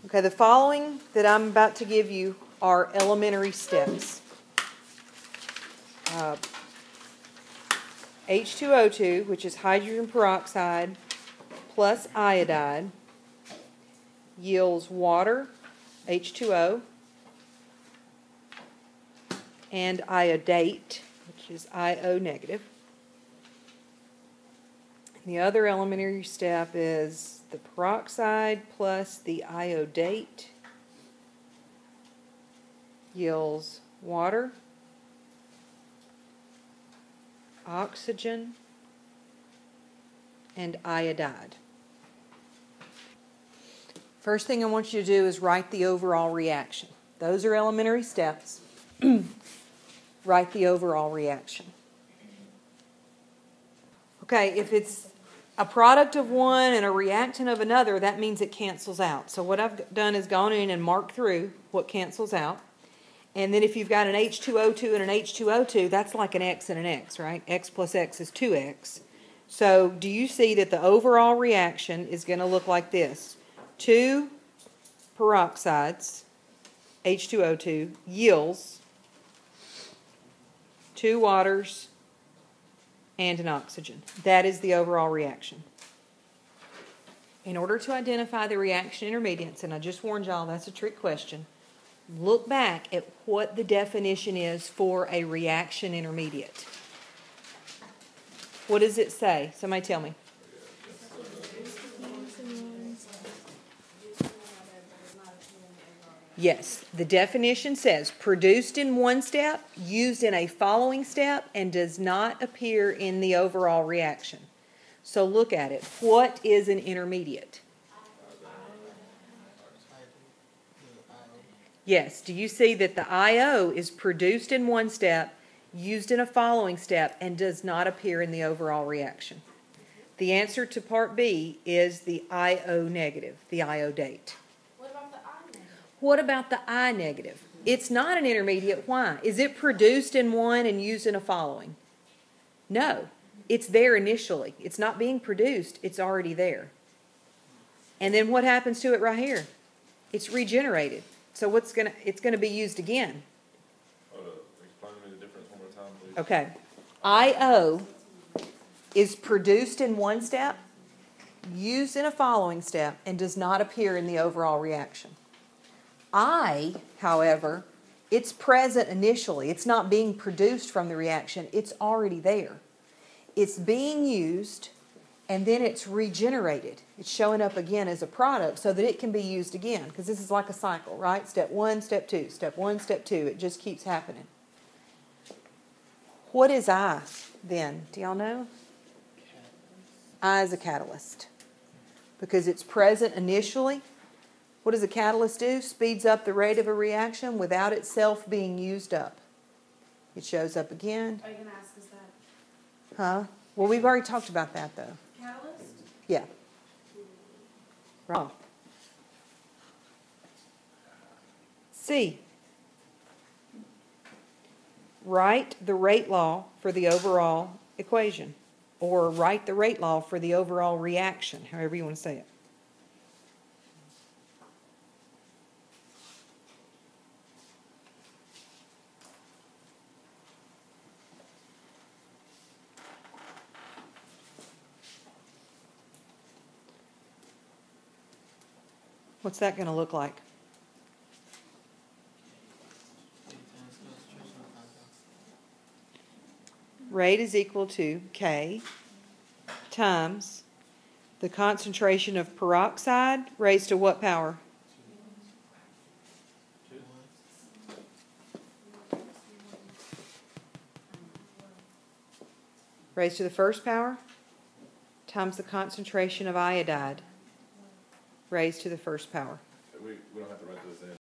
Okay, the following that I'm about to give you are elementary steps. H2O2, which is hydrogen peroxide plus iodide, yields water, H2O, and iodate, which is IO negative. The other elementary step is the peroxide plus the iodate yields water, oxygen, and iodide. First thing I want you to do is write the overall reaction. Those are elementary steps. Write the overall reaction. Okay, if it's a product of one and a reactant of another, that means it cancels out. So what I've done is gone in and marked through what cancels out. And then if you've got an H2O2 and an H2O2, that's like an X and an X, right? X plus X is 2X. So do you see that the overall reaction is going to look like this? 2 peroxides, H2O2, yields 2 waters and an oxygen. That is the overall reaction. In order to identify the reaction intermediates, and I just warned y'all that's a trick question, look back at what the definition is for a reaction intermediate. What does it say? Somebody tell me. Yes, the definition says produced in one step, used in a following step, and does not appear in the overall reaction. So look at it. What is an intermediate? Yes, do you see that the IO is produced in one step, used in a following step, and does not appear in the overall reaction? The answer to part B is the IO negative, the iodate. What about the I negative? It's not an intermediate. Why? Is it produced in one and used in a following? No. It's there initially. It's not being produced. It's already there. And then what happens to it right here? It's regenerated. So it's going to be used again. Explain to me the difference one more time, please. Okay. IO is produced in one step, used in a following step, and does not appear in the overall reaction. I, however, it's present initially. It's not being produced from the reaction. It's already there. It's being used, and then it's regenerated. It's showing up again as a product so that it can be used again, because this is like a cycle, right? Step 1, step 2, step 1, step 2. It just keeps happening. What is I then? Do y'all know? I is a catalyst, because it's present initially. What does a catalyst do? Speeds up the rate of a reaction without itself being used up. It shows up again. Are you going to ask us that? Huh? Well, we've already talked about that, though. Catalyst? Yeah. Wrong. C. Write the rate law for the overall equation, or write the rate law for the overall reaction, however you want to say it. What's that going to look like? Rate is equal to K times the concentration of peroxide raised to what power? Raised to the first power times the concentration of iodide raised to the first power. We don't have to write those in.